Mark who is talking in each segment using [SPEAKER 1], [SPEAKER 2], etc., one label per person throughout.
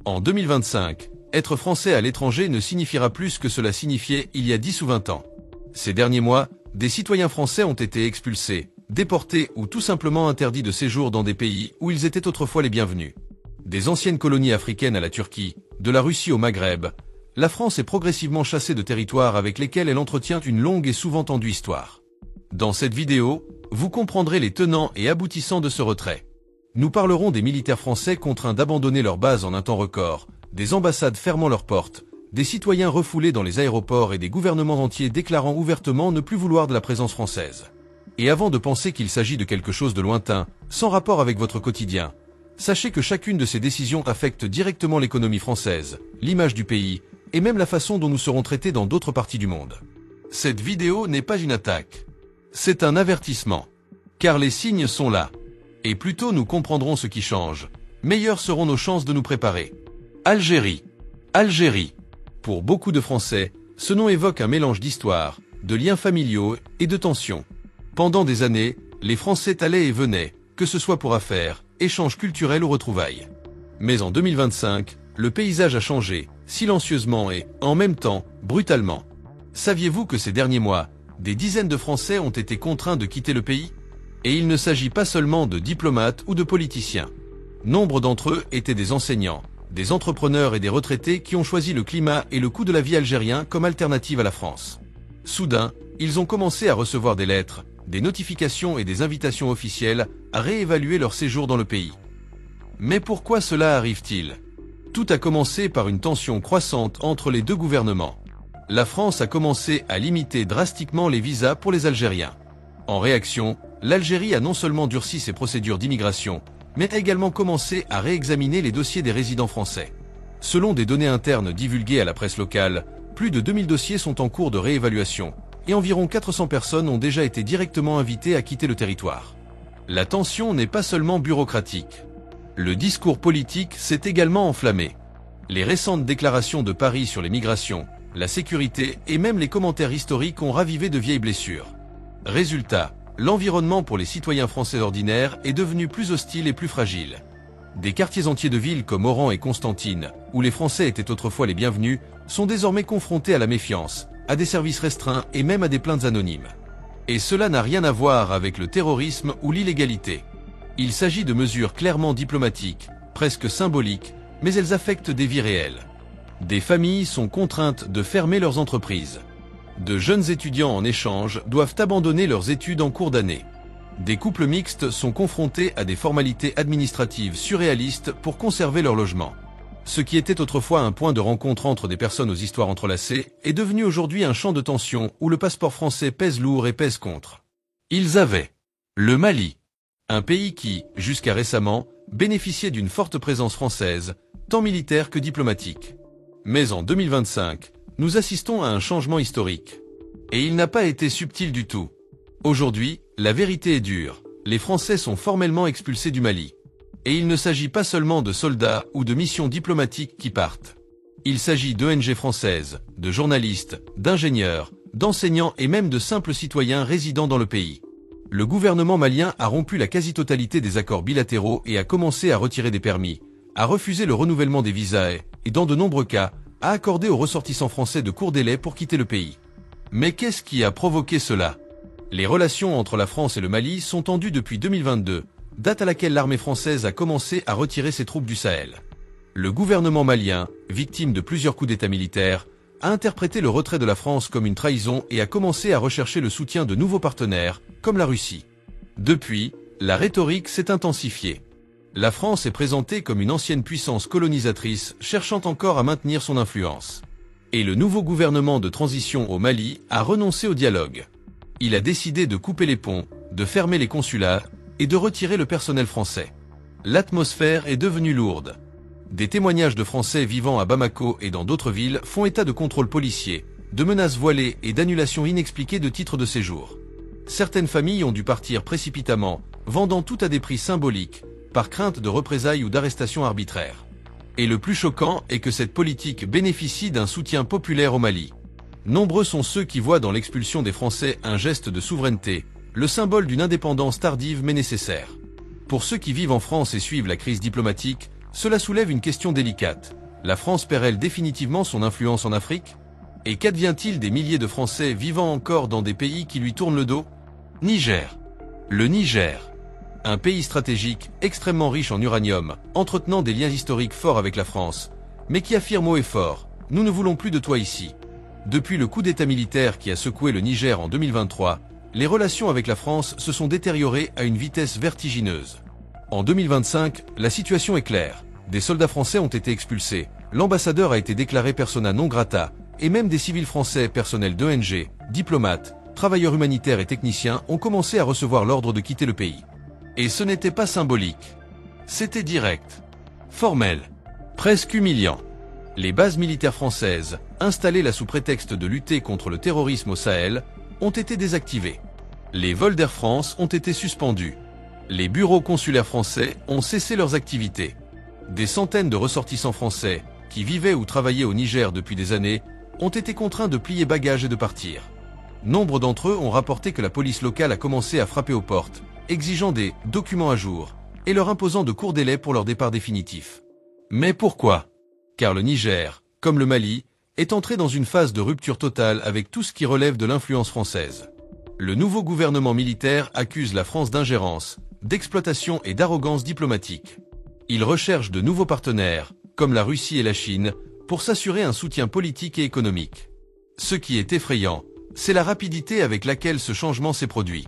[SPEAKER 1] En 2025, être français à l'étranger ne signifiera plus que cela signifiait il y a 10 ou 20 ans. Ces derniers mois, des citoyens français ont été expulsés, déportés ou tout simplement interdits de séjour dans des pays où ils étaient autrefois les bienvenus. Des anciennes colonies africaines à la Turquie, de la Russie au Maghreb, la France est progressivement chassée de territoires avec lesquels elle entretient une longue et souvent tendue histoire. Dans cette vidéo, vous comprendrez les tenants et aboutissants de ce retrait. Nous parlerons des militaires français contraints d'abandonner leur base en un temps record, des ambassades fermant leurs portes, des citoyens refoulés dans les aéroports et des gouvernements entiers déclarant ouvertement ne plus vouloir de la présence française. Et avant de penser qu'il s'agit de quelque chose de lointain, sans rapport avec votre quotidien, sachez que chacune de ces décisions affecte directement l'économie française, l'image du pays, et même la façon dont nous serons traités dans d'autres parties du monde. Cette vidéo n'est pas une attaque. C'est un avertissement. Car les signes sont là. Et plus tôt nous comprendrons ce qui change, meilleures seront nos chances de nous préparer. Algérie. Algérie. Pour beaucoup de Français, ce nom évoque un mélange d'histoire, de liens familiaux et de tensions. Pendant des années, les Français allaient et venaient, que ce soit pour affaires, échanges culturels ou retrouvailles. Mais en 2025, le paysage a changé, silencieusement et, en même temps, brutalement. Saviez-vous que ces derniers mois, des dizaines de Français ont été contraints de quitter le pays? Et il ne s'agit pas seulement de diplomates ou de politiciens. Nombre d'entre eux étaient des enseignants, des entrepreneurs et des retraités qui ont choisi le climat et le coût de la vie algérien comme alternative à la France. Soudain, ils ont commencé à recevoir des lettres, des notifications et des invitations officielles à réévaluer leur séjour dans le pays. Mais pourquoi cela arrive-t-il? Tout a commencé par une tension croissante entre les deux gouvernements. La France a commencé à limiter drastiquement les visas pour les Algériens. En réaction, l'Algérie a non seulement durci ses procédures d'immigration, mais a également commencé à réexaminer les dossiers des résidents français. Selon des données internes divulguées à la presse locale, plus de 2000 dossiers sont en cours de réévaluation, et environ 400 personnes ont déjà été directement invitées à quitter le territoire. La tension n'est pas seulement bureaucratique. Le discours politique s'est également enflammé. Les récentes déclarations de Paris sur les migrations, la sécurité et même les commentaires historiques ont ravivé de vieilles blessures. Résultat, l'environnement pour les citoyens français ordinaires est devenu plus hostile et plus fragile. Des quartiers entiers de villes comme Oran et Constantine, où les Français étaient autrefois les bienvenus, sont désormais confrontés à la méfiance, à des services restreints et même à des plaintes anonymes. Et cela n'a rien à voir avec le terrorisme ou l'illégalité. Il s'agit de mesures clairement diplomatiques, presque symboliques, mais elles affectent des vies réelles. Des familles sont contraintes de fermer leurs entreprises. De jeunes étudiants en échange doivent abandonner leurs études en cours d'année. Des couples mixtes sont confrontés à des formalités administratives surréalistes pour conserver leur logement. Ce qui était autrefois un point de rencontre entre des personnes aux histoires entrelacées est devenu aujourd'hui un champ de tension où le passeport français pèse lourd et pèse contre. Ils avaient le Mali, un pays qui, jusqu'à récemment, bénéficiait d'une forte présence française, tant militaire que diplomatique. Mais en 2025, nous assistons à un changement historique. Et il n'a pas été subtil du tout. Aujourd'hui, la vérité est dure. Les Français sont formellement expulsés du Mali. Et il ne s'agit pas seulement de soldats ou de missions diplomatiques qui partent. Il s'agit d'ONG françaises, de journalistes, d'ingénieurs, d'enseignants et même de simples citoyens résidant dans le pays. Le gouvernement malien a rompu la quasi-totalité des accords bilatéraux et a commencé à retirer des permis, a refusé le renouvellement des visas et, dans de nombreux cas, a accordé aux ressortissants français de courts délais pour quitter le pays. Mais qu'est-ce qui a provoqué cela? Les relations entre la France et le Mali sont tendues depuis 2022, date à laquelle l'armée française a commencé à retirer ses troupes du Sahel. Le gouvernement malien, victime de plusieurs coups d'État militaires, a interprété le retrait de la France comme une trahison et a commencé à rechercher le soutien de nouveaux partenaires, comme la Russie. Depuis, la rhétorique s'est intensifiée. La France est présentée comme une ancienne puissance colonisatrice cherchant encore à maintenir son influence. Et le nouveau gouvernement de transition au Mali a renoncé au dialogue. Il a décidé de couper les ponts, de fermer les consulats et de retirer le personnel français. L'atmosphère est devenue lourde. Des témoignages de Français vivant à Bamako et dans d'autres villes font état de contrôles policiers, de menaces voilées et d'annulations inexpliquées de titres de séjour. Certaines familles ont dû partir précipitamment, vendant tout à des prix symboliques, par crainte de représailles ou d'arrestations arbitraires. Et le plus choquant est que cette politique bénéficie d'un soutien populaire au Mali. Nombreux sont ceux qui voient dans l'expulsion des Français un geste de souveraineté, le symbole d'une indépendance tardive mais nécessaire. Pour ceux qui vivent en France et suivent la crise diplomatique, Cela soulève une question délicate. La France perd-elle définitivement son influence en Afrique? Et qu'advient-il des milliers de Français vivant encore dans des pays qui lui tournent le dos? Niger. Le Niger. Un pays stratégique, extrêmement riche en uranium, entretenant des liens historiques forts avec la France, mais qui affirme haut et fort: nous ne voulons plus de toi ici. Depuis le coup d'État militaire qui a secoué le Niger en 2023, les relations avec la France se sont détériorées à une vitesse vertigineuse. En 2025, la situation est claire. Des soldats français ont été expulsés, l'ambassadeur a été déclaré persona non grata, et même des civils français, personnels d'ONG, diplomates, travailleurs humanitaires et techniciens ont commencé à recevoir l'ordre de quitter le pays. Et ce n'était pas symbolique. C'était direct. Formel. Presque humiliant. Les bases militaires françaises, installées là sous prétexte de lutter contre le terrorisme au Sahel, ont été désactivées. Les vols d'Air France ont été suspendus. Les bureaux consulaires français ont cessé leurs activités. Des centaines de ressortissants français, qui vivaient ou travaillaient au Niger depuis des années, ont été contraints de plier bagages et de partir. Nombre d'entre eux ont rapporté que la police locale a commencé à frapper aux portes, exigeant des documents à jour, et leur imposant de courts délais pour leur départ définitif. Mais pourquoi? Car le Niger, comme le Mali, est entré dans une phase de rupture totale avec tout ce qui relève de l'influence française. Le nouveau gouvernement militaire accuse la France d'ingérence, d'exploitation et d'arrogance diplomatique. Il recherche de nouveaux partenaires, comme la Russie et la Chine, pour s'assurer un soutien politique et économique. Ce qui est effrayant, c'est la rapidité avec laquelle ce changement s'est produit.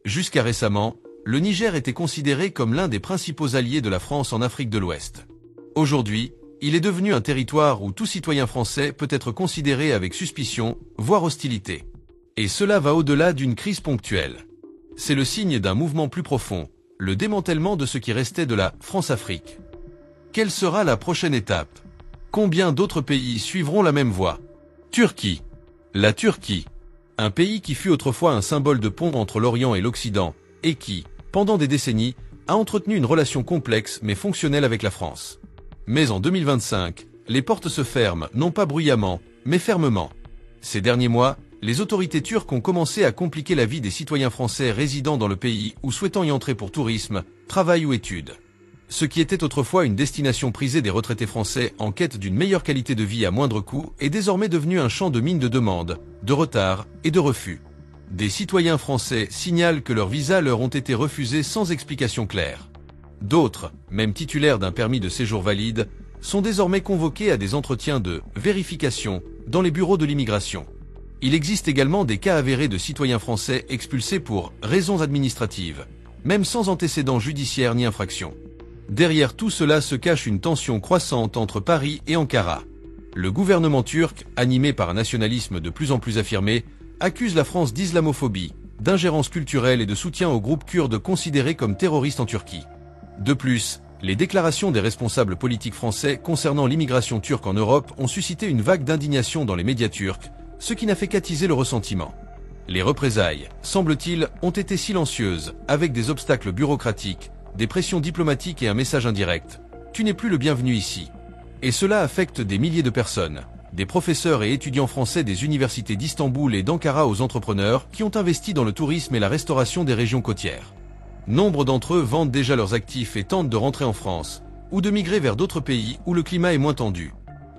[SPEAKER 1] Jusqu'à récemment, le Niger était considéré comme l'un des principaux alliés de la France en Afrique de l'Ouest. Aujourd'hui, il est devenu un territoire où tout citoyen français peut être considéré avec suspicion, voire hostilité. Et cela va au-delà d'une crise ponctuelle. C'est le signe d'un mouvement plus profond, le démantèlement de ce qui restait de la France-Afrique. Quelle sera la prochaine étape? Combien d'autres pays suivront la même voie? Turquie. La Turquie. Un pays qui fut autrefois un symbole de pont entre l'Orient et l'Occident, et qui, pendant des décennies, a entretenu une relation complexe mais fonctionnelle avec la France. Mais en 2025, les portes se ferment, non pas bruyamment, mais fermement. Ces derniers mois, les autorités turques ont commencé à compliquer la vie des citoyens français résidant dans le pays ou souhaitant y entrer pour tourisme, travail ou études. Ce qui était autrefois une destination prisée des retraités français en quête d'une meilleure qualité de vie à moindre coût est désormais devenu un champ de mines de demandes, de retards et de refus. Des citoyens français signalent que leurs visas leur ont été refusés sans explication claire. D'autres, même titulaires d'un permis de séjour valide, sont désormais convoqués à des entretiens de vérification dans les bureaux de l'immigration. Il existe également des cas avérés de citoyens français expulsés pour raisons administratives, même sans antécédents judiciaires ni infractions. Derrière tout cela se cache une tension croissante entre Paris et Ankara. Le gouvernement turc, animé par un nationalisme de plus en plus affirmé, accuse la France d'islamophobie, d'ingérence culturelle et de soutien aux groupes kurdes considérés comme terroristes en Turquie. De plus, les déclarations des responsables politiques français concernant l'immigration turque en Europe ont suscité une vague d'indignation dans les médias turcs, ce qui n'a fait qu'attiser le ressentiment. Les représailles, semble-t-il, ont été silencieuses, avec des obstacles bureaucratiques, des pressions diplomatiques et un message indirect. Tu n'es plus le bienvenu ici. Et cela affecte des milliers de personnes, des professeurs et étudiants français des universités d'Istanbul et d'Ankara aux entrepreneurs qui ont investi dans le tourisme et la restauration des régions côtières. Nombre d'entre eux vendent déjà leurs actifs et tentent de rentrer en France, ou de migrer vers d'autres pays où le climat est moins tendu.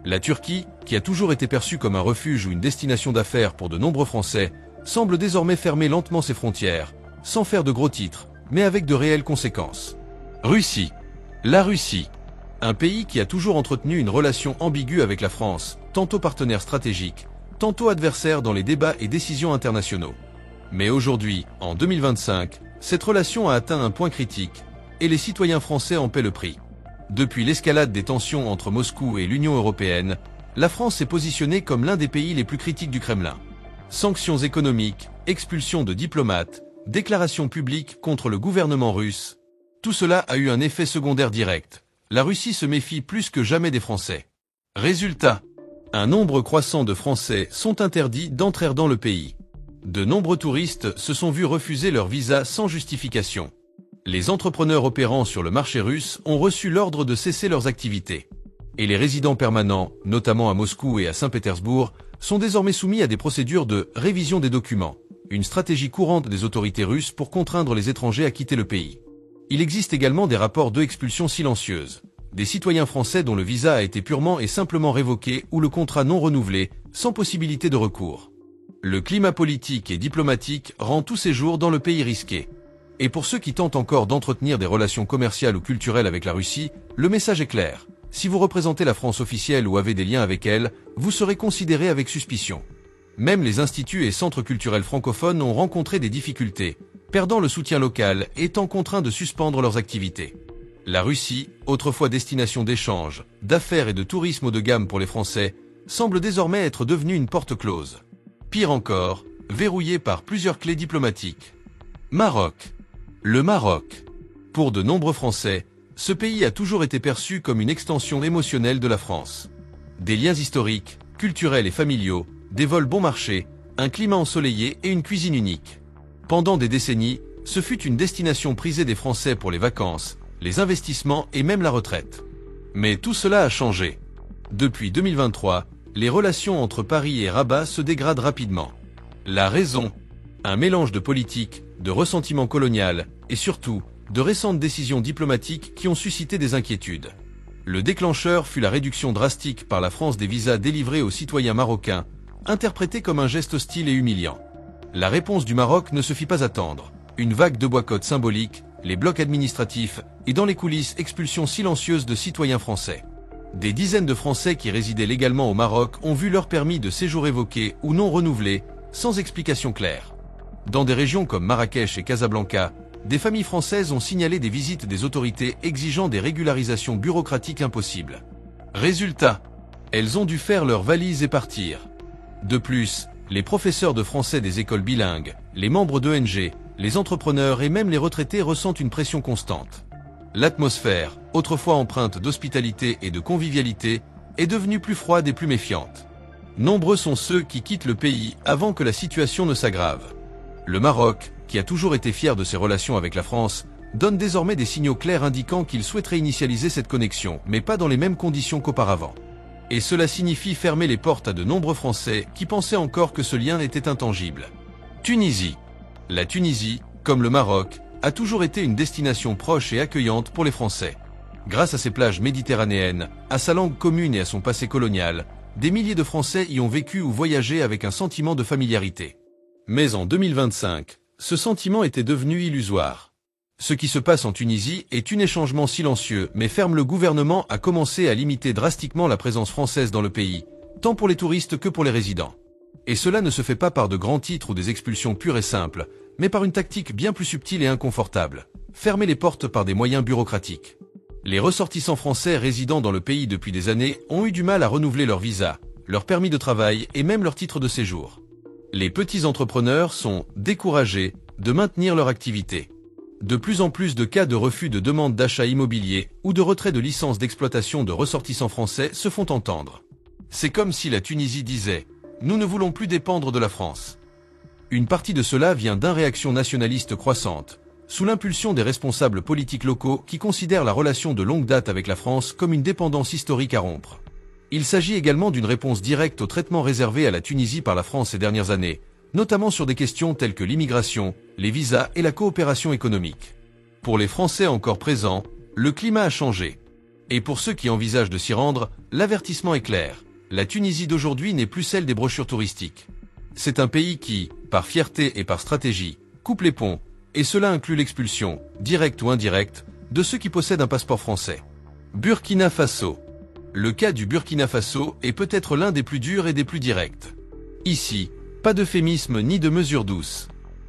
[SPEAKER 1] La Turquie, qui a toujours été perçue comme un refuge ou une destination d'affaires pour de nombreux Français, semble désormais fermer lentement ses frontières, sans faire de gros titres, mais avec de réelles conséquences. Russie. La Russie. Un pays qui a toujours entretenu une relation ambiguë avec la France, tantôt partenaire stratégique, tantôt adversaire dans les débats et décisions internationaux. Mais aujourd'hui, en 2025, cette relation a atteint un point critique, et les citoyens français en paient le prix. Depuis l'escalade des tensions entre Moscou et l'Union européenne, la France s'est positionnée comme l'un des pays les plus critiques du Kremlin. Sanctions économiques, expulsion de diplomates, déclarations publiques contre le gouvernement russe. Tout cela a eu un effet secondaire direct. La Russie se méfie plus que jamais des Français. Résultat, un nombre croissant de Français sont interdits d'entrer dans le pays. De nombreux touristes se sont vus refuser leur visa sans justification. Les entrepreneurs opérant sur le marché russe ont reçu l'ordre de cesser leurs activités. Et les résidents permanents, notamment à Moscou et à Saint-Pétersbourg, sont désormais soumis à des procédures de révision des documents, une stratégie courante des autorités russes pour contraindre les étrangers à quitter le pays. Il existe également des rapports d'expulsion silencieuses, des citoyens français dont le visa a été purement et simplement révoqué ou le contrat non renouvelé, sans possibilité de recours. Le climat politique et diplomatique rend tous ces jours dans le pays risqué. Et pour ceux qui tentent encore d'entretenir des relations commerciales ou culturelles avec la Russie, le message est clair. Si vous représentez la France officielle ou avez des liens avec elle, vous serez considéré avec suspicion. Même les instituts et centres culturels francophones ont rencontré des difficultés, perdant le soutien local et étant contraints de suspendre leurs activités. La Russie, autrefois destination d'échanges, d'affaires et de tourisme haut de gamme pour les Français, semble désormais être devenue une porte close. Pire encore, verrouillée par plusieurs clés diplomatiques. Maroc. Le Maroc. Pour de nombreux Français, ce pays a toujours été perçu comme une extension émotionnelle de la France. Des liens historiques, culturels et familiaux, des vols bon marché, un climat ensoleillé et une cuisine unique. Pendant des décennies, ce fut une destination prisée des Français pour les vacances, les investissements et même la retraite. Mais tout cela a changé. Depuis 2023, les relations entre Paris et Rabat se dégradent rapidement. La raison ? Un mélange de politique, de ressentiment colonial et surtout, de récentes décisions diplomatiques qui ont suscité des inquiétudes. Le déclencheur fut la réduction drastique par la France des visas délivrés aux citoyens marocains, interprété comme un geste hostile et humiliant. La réponse du Maroc ne se fit pas attendre. Une vague de boycotts symboliques, les blocs administratifs et dans les coulisses expulsions silencieuses de citoyens français. Des dizaines de Français qui résidaient légalement au Maroc ont vu leur permis de séjour évoqué ou non renouvelé, sans explication claire. Dans des régions comme Marrakech et Casablanca, des familles françaises ont signalé des visites des autorités exigeant des régularisations bureaucratiques impossibles. Résultat, elles ont dû faire leurs valises et partir. De plus, les professeurs de français des écoles bilingues, les membres d'ONG, les entrepreneurs et même les retraités ressentent une pression constante. L'atmosphère, autrefois empreinte d'hospitalité et de convivialité, est devenue plus froide et plus méfiante. Nombreux sont ceux qui quittent le pays avant que la situation ne s'aggrave. Le Maroc, qui a toujours été fier de ses relations avec la France, donne désormais des signaux clairs indiquant qu'il souhaiterait initialiser cette connexion, mais pas dans les mêmes conditions qu'auparavant. Et cela signifie fermer les portes à de nombreux Français qui pensaient encore que ce lien était intangible. Tunisie. La Tunisie, comme le Maroc, a toujours été une destination proche et accueillante pour les Français. Grâce à ses plages méditerranéennes, à sa langue commune et à son passé colonial, des milliers de Français y ont vécu ou voyagé avec un sentiment de familiarité. Mais en 2025, ce sentiment était devenu illusoire. Ce qui se passe en Tunisie est un échangement silencieux mais ferme. Le gouvernement a commencé à limiter drastiquement la présence française dans le pays, tant pour les touristes que pour les résidents. Et cela ne se fait pas par de grands titres ou des expulsions pures et simples, mais par une tactique bien plus subtile et inconfortable, fermer les portes par des moyens bureaucratiques. Les ressortissants français résidant dans le pays depuis des années ont eu du mal à renouveler leur visa, leur permis de travail et même leur titre de séjour. Les petits entrepreneurs sont découragés de maintenir leur activité. De plus en plus de cas de refus de demande d'achat immobilier ou de retrait de licence d'exploitation de ressortissants français se font entendre. C'est comme si la Tunisie disait « Nous ne voulons plus dépendre de la France ». Une partie de cela vient d'une réaction nationaliste croissante, sous l'impulsion des responsables politiques locaux qui considèrent la relation de longue date avec la France comme une dépendance historique à rompre. Il s'agit également d'une réponse directe au traitement réservé à la Tunisie par la France ces dernières années, notamment sur des questions telles que l'immigration, les visas et la coopération économique. Pour les Français encore présents, le climat a changé. Et pour ceux qui envisagent de s'y rendre, l'avertissement est clair. La Tunisie d'aujourd'hui n'est plus celle des brochures touristiques. C'est un pays qui, par fierté et par stratégie, coupe les ponts, et cela inclut l'expulsion, directe ou indirecte, de ceux qui possèdent un passeport français. Burkina Faso. Le cas du Burkina Faso est peut-être l'un des plus durs et des plus directs. Ici, pas d'euphémisme ni de mesures douces.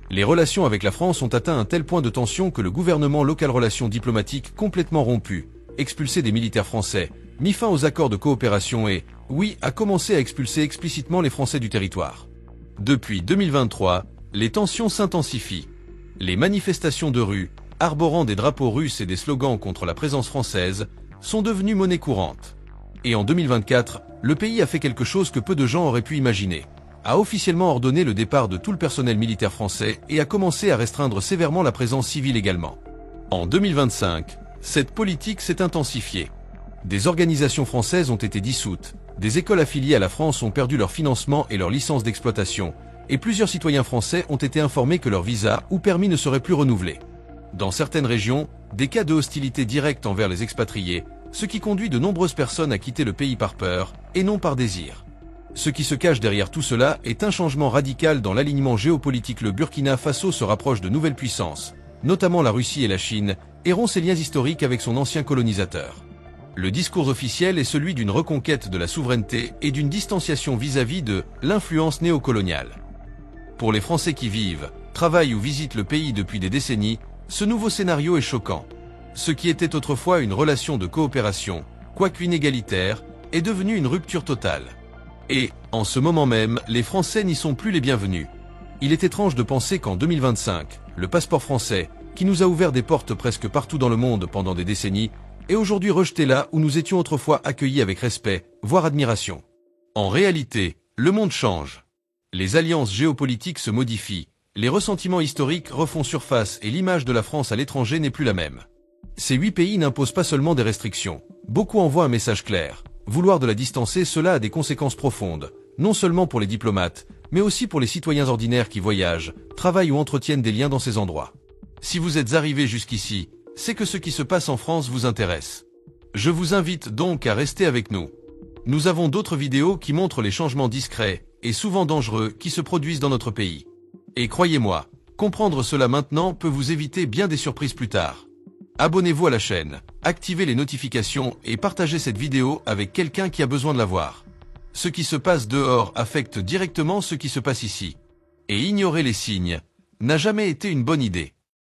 [SPEAKER 1] Les relations avec la France ont atteint un tel point de tension que le gouvernement local, relations diplomatiques complètement rompues, expulsé des militaires français, mis fin aux accords de coopération et, oui, a commencé à expulser explicitement les Français du territoire. Depuis 2023, les tensions s'intensifient. Les manifestations de rue, arborant des drapeaux russes et des slogans contre la présence française, sont devenues monnaie courante. Et en 2024, le pays a fait quelque chose que peu de gens auraient pu imaginer. A officiellement ordonné le départ de tout le personnel militaire français et a commencé à restreindre sévèrement la présence civile également. En 2025, cette politique s'est intensifiée. Des organisations françaises ont été dissoutes, des écoles affiliées à la France ont perdu leur financement et leur licence d'exploitation, et plusieurs citoyens français ont été informés que leur visa ou permis ne seraient plus renouvelés. Dans certaines régions, des cas de hostilité directe envers les expatriés, ce qui conduit de nombreuses personnes à quitter le pays par peur, et non par désir. Ce qui se cache derrière tout cela est un changement radical dans l'alignement géopolitique. Le Burkina Faso se rapproche de nouvelles puissances, notamment la Russie et la Chine, et rompt ses liens historiques avec son ancien colonisateur. Le discours officiel est celui d'une reconquête de la souveraineté et d'une distanciation vis-à-vis de l'influence néocoloniale. Pour les Français qui vivent, travaillent ou visitent le pays depuis des décennies, ce nouveau scénario est choquant. Ce qui était autrefois une relation de coopération, quoique inégalitaire, est devenu une rupture totale. Et, en ce moment même, les Français n'y sont plus les bienvenus. Il est étrange de penser qu'en 2025, le passeport français, qui nous a ouvert des portes presque partout dans le monde pendant des décennies, est aujourd'hui rejeté là où nous étions autrefois accueillis avec respect, voire admiration. En réalité, le monde change. Les alliances géopolitiques se modifient, les ressentiments historiques refont surface et l'image de la France à l'étranger n'est plus la même. Ces 8 pays n'imposent pas seulement des restrictions. Beaucoup envoient un message clair. Vouloir de la distancer, cela a des conséquences profondes, non seulement pour les diplomates, mais aussi pour les citoyens ordinaires qui voyagent, travaillent ou entretiennent des liens dans ces endroits. Si vous êtes arrivé jusqu'ici, c'est que ce qui se passe en France vous intéresse. Je vous invite donc à rester avec nous. Nous avons d'autres vidéos qui montrent les changements discrets, et souvent dangereux, qui se produisent dans notre pays. Et croyez-moi, comprendre cela maintenant peut vous éviter bien des surprises plus tard. Abonnez-vous à la chaîne, activez les notifications et partagez cette vidéo avec quelqu'un qui a besoin de la voir. Ce qui se passe dehors affecte directement ce qui se passe ici. Et ignorer les signes n'a jamais été une bonne idée.